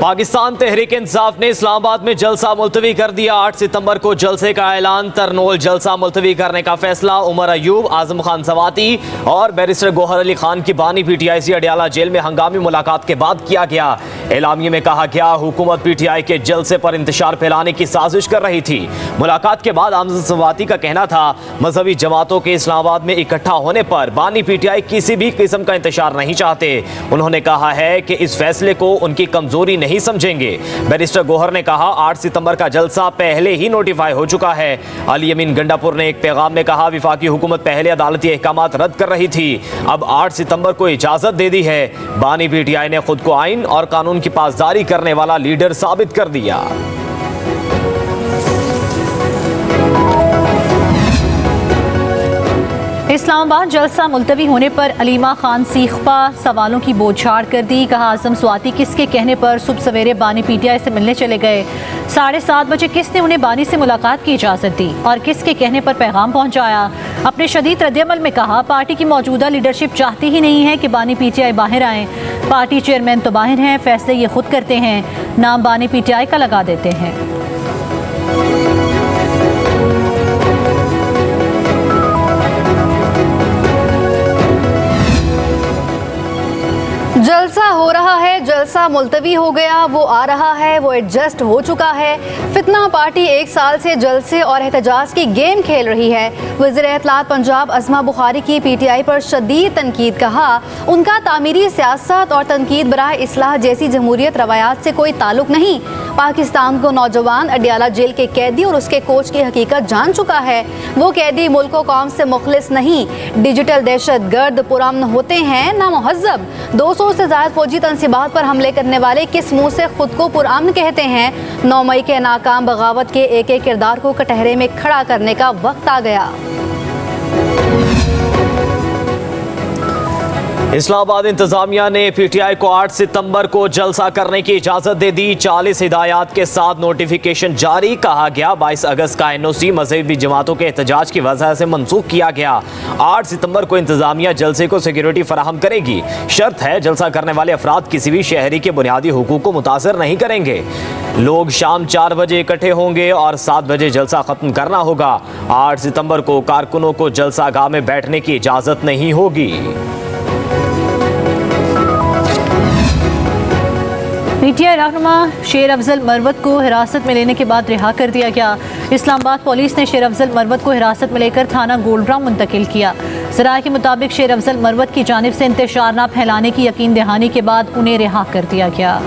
पाकिस्तान तहरीक इंसाफ ने इस्लामाबाद में जलसा मुलतवी कर दिया। 8 सितंबर को जलसे का ऐलान। तरनोल जलसा मुलतवी करने का फैसला। उमर अयूब, आजम खान सवाती और बैरिस्टर गौहर अली खान की बानी PTI अडियाला जेल में हंगामी मुलाकात के बाद किया गया। एलामिये में कहा गया हुकूमत PTI के जलसे पर इंतशार फैलाने की साजिश कर रही थी। मुलाकात के बाद आजम सवाती का कहना था मजहबी जमातों के इस्लामाबाद में इकट्ठा होने पर बानी PTI किसी भी किस्म का इंतशार नहीं चाहते। उन्होंने कहा है कि इस फैसले को उनकी कमजोरी नहीं समझेंगे। बैरिस्टर गौहर ने कहा 8 सितंबर का जलसा पहले ही नोटिफाई हो चुका है। अली अमीन गंडापुर ने एक पैगाम में कहा विफाकी हुकूमत पहले अदालती अहकामात रद्द कर रही थी, अब 8 सितंबर को इजाजत दे दी है। बानी PTI ने खुद को आइन और कानून की पासदारी करने वाला लीडर साबित कर दिया। इस्लामाबाद जलसा मुलतवी होने पर अलीमा खान सीखपा सवालों की बौछार कर दी। कहा आजम स्वाति किसके कहने पर सुबह सवेरे बानी PTI से मिलने चले गए। 7:30 बजे किसने उन्हें बानी से मुलाकात की इजाज़त दी और किसके कहने पर पैगाम पहुंचाया। अपने शदीद रद्दअमल में कहा पार्टी की मौजूदा लीडरशिप चाहती ही नहीं है कि बानी PTI बाहर आए। पार्टी चेयरमैन तो बाहर हैं, फैसले ये खुद करते हैं, नाम बानी PTI का लगा देते हैं। जलसा हो रहा है, जलसा मुलतवी हो गया, वो आ रहा है, वो एडजस्ट हो चुका है। फितना पार्टी 1 साल से जलसे और एहतजाज की गेम खेल रही है। वज़ीर इत्तलात पंजाब अज़मा बुखारी की PTI पर शदीद तनकीद। कहा उनका तामीरी सियासत और तनकीद बराए इस्लाह जैसी जमहूरियत रवायात से कोई ताल्लुक नहीं। पाकिस्तान को नौजवान अडियाला जेल के कैदी और उसके कोच की हकीकत जान चुका है। वो कैदी मुल्क व कौम से मुखलिस नहीं, डिजिटल दहशत गर्द पुरअमन होते हैं ना मुहज़्ज़ब। 200 से ज़्यादा फौजी तनसीबात पर हमले करने वाले किस मुँह से खुद को पुरअमन कहते हैं। 9 मई के नाकाम बगावत के एक एक किरदार को कटहरे में खड़ा करने का वक्त आ गया। इस्लामाबाद इंतजामिया ने PTI को 8 सितंबर को जलसा करने की इजाजत दे दी। 40 हिदायत के साथ नोटिफिकेशन जारी। कहा गया 22 अगस्त का NOC मजहबी जमातों के एहतजाज की वजह से मनसूख किया गया। 8 सितंबर को इंतजामिया जलसे को सिक्योरिटी फराहम करेगी। शर्त है जलसा करने वाले अफराद किसी भी शहरी के बुनियादी हुकूक को मुतासर नहीं करेंगे। लोग शाम 4 बजे इकट्ठे होंगे और 7 बजे जलसा खत्म करना होगा। 8 सितंबर को कारकुनों को जलसा गाह में बैठने की इजाजत नहीं होगी। PTI रहनुमा शेर अफजल मरवत को हिरासत में लेने के बाद रिहा कर दिया गया। इस्लामाबाद पुलिस ने शेर अफजल मरवत को हिरासत में लेकर थाना गोल्डराम मुंतकिल किया। ज़राए के मुताबिक शेर अफजल मरवत की जानिब से इंतशार न फैलाने की यकीन दहानी के बाद उन्हें रिहा कर दिया गया।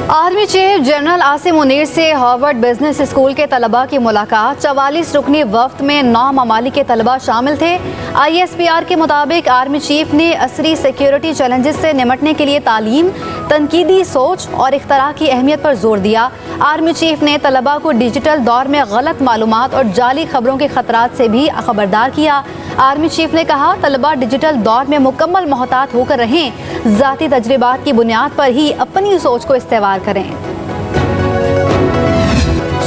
Army chief general Asim Munir से हार्वर्ड बिजनेस स्कूल के तलबा की मुलाकात। 44 रुकनी वफ्द में 9 ममालिक के तलबा शामिल थे। ISPR के मुताबिक आर्मी चीफ ने असरी सिक्योरिटी चैलेंजेस से निमटने के लिए तालीम, तनकीदी सोच और इख्तरा की अहमियत पर जोर दिया। आर्मी चीफ ने तलबा को डिजिटल दौर में गलत मालूमात और जाली खबरों के खतरात से भी खबरदार किया। आर्मी चीफ ने कहा तलबा डिजिटल दौर में मुकम्मल मोहतात होकर रहें, ज़ाती तजर्बात की बुनियाद पर ही अपनी सोच को इस्तेमाल करें।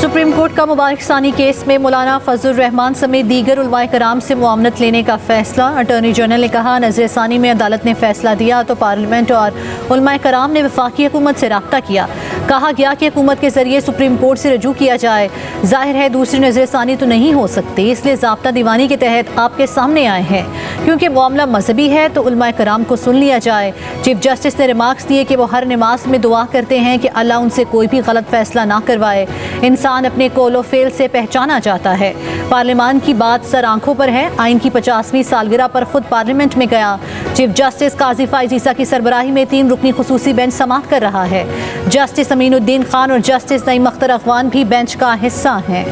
सुप्रीम कोर्ट का मुबारकसानी केस में मौलाना फजलुर रहमान समेत दीगर उलमाए कराम से मुआवनत लेने का फैसला। अटॉर्नी जनरल ने कहा नज़रसानी में अदालत ने फैसला दिया तो पार्लियामेंट और उलमाए कराम ने वफाकी हुकूमत से रब्ता किया। कहा गया कि हुकूमत के जरिए सुप्रीम कोर्ट से रजू किया जाए। जाहिर है दूसरी नज़रसानी तो नहीं हो सकती, इसलिए ज़ाब्ता दीवानी के तहत आपके सामने आए हैं। क्योंकि मामला मजहबी है तो उलमाए कराम को सुन लिया जाए। चीफ जस्टिस ने रिमार्क्स दिए कि वो हर नमाज में दुआ करते हैं कि अल्लाह उनसे कोई भी गलत फैसला ना करवाए। इंसान अपने कोलो फेल से पहचाना जाता है। पार्लियामान की बात सर आंखों पर है। आइन की 50वीं सालगिरह पर खुद पार्लियामेंट में गया। चीफ जस्टिस काजी फाइज ईसा की सरबराही में 3 रुकनी खुसूसी बेंच समाअत कर रहा है। जस्टिस अमीनुद्दीन खान और जस्टिस नईम अख्तर अखवान भी बेंच का हिस्सा हैं।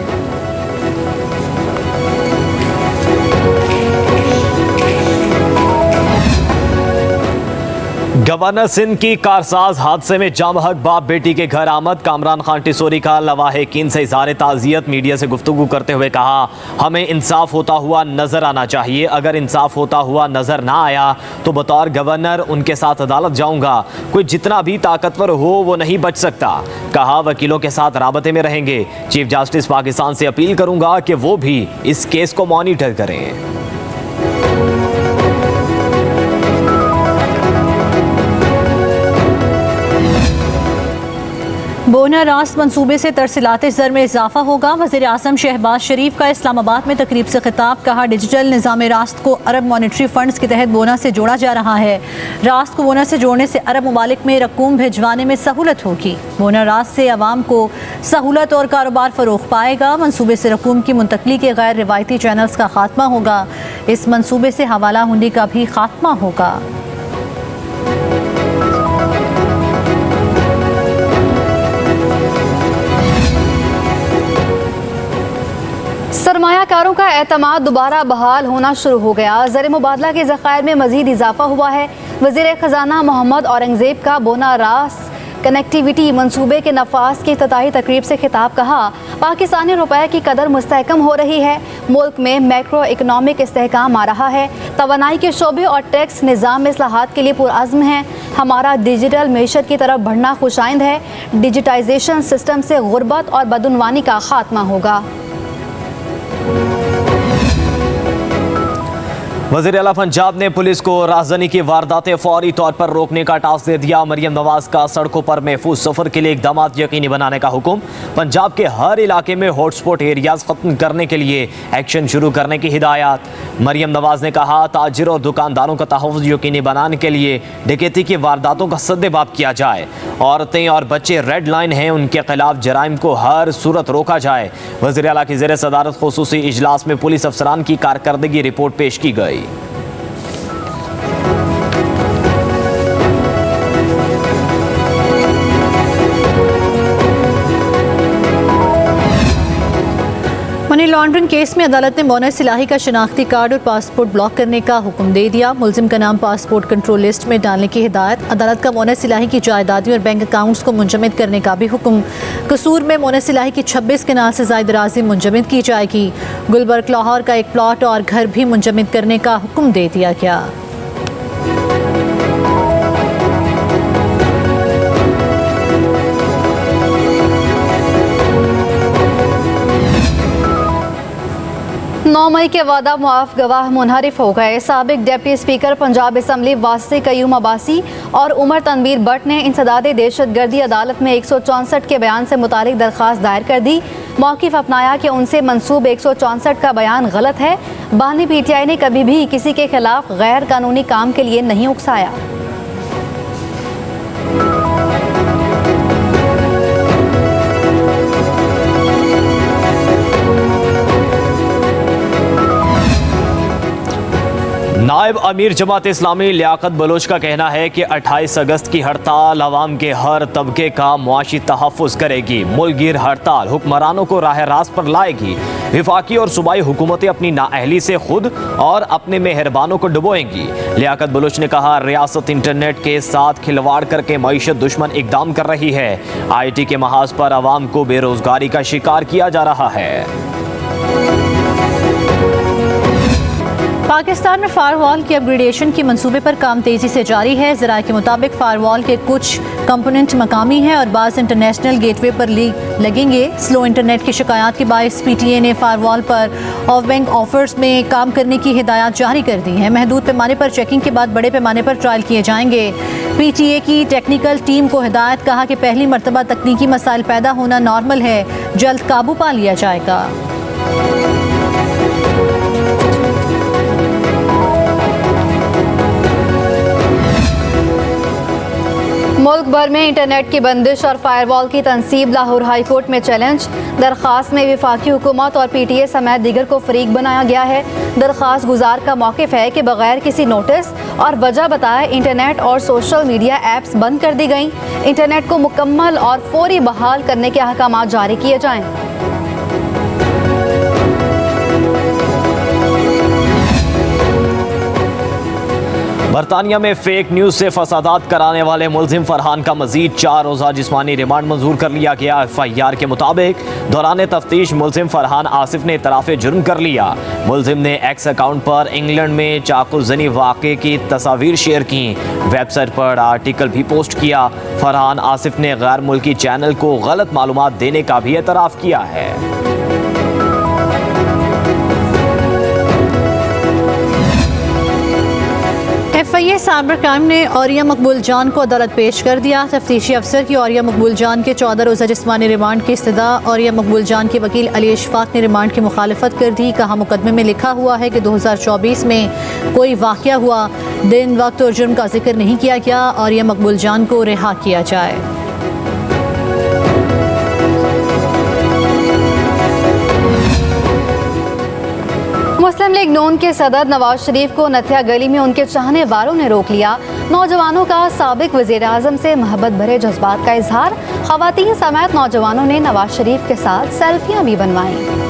गवर्नर सिंध की कारसाज हादसे में जामहक बाप बेटी के घर आमद। कामरान खान टिसोरी का लवाहिकीन से इज़हार ताज़ियत। मीडिया से गुफ्तगू करते हुए कहा, हमें इंसाफ होता हुआ नजर आना चाहिए। अगर इंसाफ होता हुआ नजर ना आया तो बतौर गवर्नर उनके साथ अदालत जाऊंगा। कोई जितना भी ताकतवर हो वो नहीं बच सकता। कहा, वकीलों के साथ राबते में रहेंगे। चीफ जस्टिस पाकिस्तान से अपील करूंगा कि वो भी इस केस को मॉनिटर करें। बोना रास्त मंसूबे से तरसीलाती ज़र में इजाफा होगा। वज़ीर आज़म शहबाज शरीफ का इस्लामाबाद में तकरीब से खिताब। कहा, डिजिटल निज़ाम रास्त को अरब मॉनिटरी फ़ंड्स के तहत बोना से जोड़ा जा रहा है। रास्त को बोना से जोड़ने से अरब ममालिक में रकूम भिजवाने में सहूलत होगी। बोना रास्त से आवाम को सहूलत और कारोबार फ़रोग़ पाएगा। मनसूबे से रकूम की मुंतकली के गैर रिवायती चैनल्स का खात्मा होगा। इस मनसूबे से हवाला हुंडी का भी खात्मा होगा। सरमायाकारों का एतमाद दोबारा बहाल होना शुरू हो गया। ज़र मुबादला के ज़खायर में मज़ीद इजाफा हुआ है। वज़ीर ख़जाना मोहम्मद औरंगज़ेब का बोना रास्त कनेक्टिविटी मनसूबे के नफाज की इफ्तिताही तकरीब से खिताब। कहा, पाकिस्तानी रुपये की कदर मुस्तहकम हो रही है। मुल्क में मैक्रो इकनॉमिक इस्तेहकाम आ रहा है। तवानाई के शोबे और टैक्स निज़ाम में इस्लाहात के लिए पुरअज़्म है। हमारा डिजिटल मैशत की तरफ बढ़ना खुशाइंद है। डिजिटाइजेशन सिस्टम से गुर्बत और बदउनवानी का खात्मा होगा। वज़ीर आला पंजाब ने पुलिस को राजधानी की वारदातें फौरी तौर पर रोकने का टास्क दे दिया। मरियम नवाज का सड़कों पर महफूज सफ़र के लिए इक़दाम यकीनी बनाने का हुक्म। पंजाब के हर इलाके में हॉटस्पॉट एरियाज ख़त्म करने के लिए एक्शन शुरू करने की हिदायत। मरियम नवाज ने कहा, ताजिरों और दुकानदारों का तहफ़्फ़ुज़ यकीनी बनाने के लिए डकैती की वारदातों का सद्देबाब किया जाए। औरतें और बच्चे रेड लाइन हैं, उनके खिलाफ जराइम को हर सूरत रोका जाए। वज़ीर आला की ज़ेर सदारत ख़ुसूसी इजलास में पुलिस अफसरान की कारकर्दगी रिपोर्ट पेश की गई। मनी लॉन्ड्रिंग केस में अदालत ने मोना सिलाही का शनाख्ती कार्ड और पासपोर्ट ब्लॉक करने का हुक्म दे दिया। मुलजिम का नाम पासपोर्ट कंट्रोल लिस्ट में डालने की हिदायत। अदालत का मोना सिलाही की जायदादी और बैंक अकाउंट्स को मुंजमद करने का भी हुक्म। कसूर में मोना सिलाही की 26 कनाल से ज़ायद अराज़ी मुंजमद की जाएगी। गुलबर्ग लाहौर का एक प्लॉट और घर भी मुंजमद करने का हुक्म दे दिया गया। मई के वादा मुआफ गवाह मुनहरिफ हो गए। साबिक deputy speaker Punjab assembly वासिक Qayyum Abbasi और उमर तनवीर भट्ट ने इंसदाद दहशतगर्दी अदालत में 164 के बयान से मुतालिक दरख्वास्त दायर कर दी। मौक़िफ़ अपनाया कि उनसे मंसूब 164 का बयान गलत है। बानी PTI ने कभी भी किसी के खिलाफ गैर कानूनी काम के लिए नहीं उकसाया। नायब अमीर जमात इस्लामी लियाकत बलोच का कहना है कि 28 अगस्त की हड़ताल अवाम के हर तबके का मुआशी तहफ़्फ़ुज़ करेगी। मुल्क गिर हड़ताल हुक्मरानों को राह रास्त पर लाएगी। विफाकी और सूबाई हुकूमतें अपनी नाअहली से खुद और अपने मेहरबानों को डुबोएंगी। लियाकत बलोच ने कहा, रियासत इंटरनेट के साथ खिलवाड़ करके मईशत दुश्मन इक़दाम कर रही है। IT के महाज पर अवाम को बेरोज़गारी का शिकार किया जा रहा है। पाकिस्तान में फायरवॉल की अपग्रेडेशन की मंसूबे पर काम तेज़ी से जारी है। ज़राए के मुताबिक फायरवॉल के कुछ कंपोनेंट मकामी हैं और बाज़ इंटरनेशनल गेटवे पर लगेंगे। स्लो इंटरनेट की शिकायत के बायस PTA ने फायरवॉल पर ऑफ बैंक ऑफर्स में काम करने की हिदायत जारी कर दी है। महदूद पैमाने पर चेकिंग के बाद बड़े पैमाने पर ट्रायल किए जाएंगे। PTA की टेक्निकल टीम को हिदायत। कहा कि पहली मरतबा तकनीकी मसाइल पैदा होना नॉर्मल है, जल्द काबू पा लिया जाएगा। मुल्क भर में इंटरनेट की बंदिश और फायरवॉल की तनसीब। लाहौर हाई कोर्ट में चैलेंज। दरख्वास्त में विफाकी हुकूमत और PTA समेत दीगर को फरीक बनाया गया है। दरख्वास्त गुजार का मौक़िफ़ है कि बगैर किसी नोटिस और वजह बताए इंटरनेट और सोशल मीडिया ऐप्स बंद कर दी गई। इंटरनेट को मुकम्मल और फौरी बहाल करने के अहकाम जारी किए जाएँ। बरतानिया में फेक न्यूज से फसादात कराने वाले मुलजिम फरहान का मजीद 4 रोज़ा जिस्मानी रिमांड मंजूर कर लिया गया। FIR के मुताबिक दौरान तफ्तीश मुलजिम फरहान आसिफ ने इतराफ़े जुर्म कर लिया। मुलजिम ने एक्स अकाउंट पर इंग्लैंड में चाकू जनी वाक़े की तस्वीर शेयर की, वेबसाइट पर आर्टिकल भी पोस्ट किया। फरहान आसिफ ने गैर मुल्की चैनल को गलत मालूमात देने का भी एतराफ़ किया है। FIA साइबर क्राइम ने औरिया मकबूल जान को अदालत पेश कर दिया। तफ्तीशी अफसर की औरिया मकबूल जान के 14 रोज़ा जिस्मानी रिमांड की इस्तदा। औरिया मकबूल जान के वकील अली इशफाक ने रिमांड की मुखालफत कर दी। कहा, मुकदमे में लिखा हुआ है कि 2024 में कोई वाक़या हुआ, दिन, वक्त और जुर्म का जिक्र नहीं किया गया। औरिया मकबूल जान को रिहा किया जाए। मुस्लिम लीग नून के सदर नवाज शरीफ को नथिया गली में उनके चाहने वालों ने रोक लिया। नौजवानों का साबिक वज़ीर आज़म से मोहब्बत भरे जज्बात का इजहार। ख़वातीन समेत नौजवानों ने नवाज शरीफ के साथ सेल्फियां भी बनवाईं।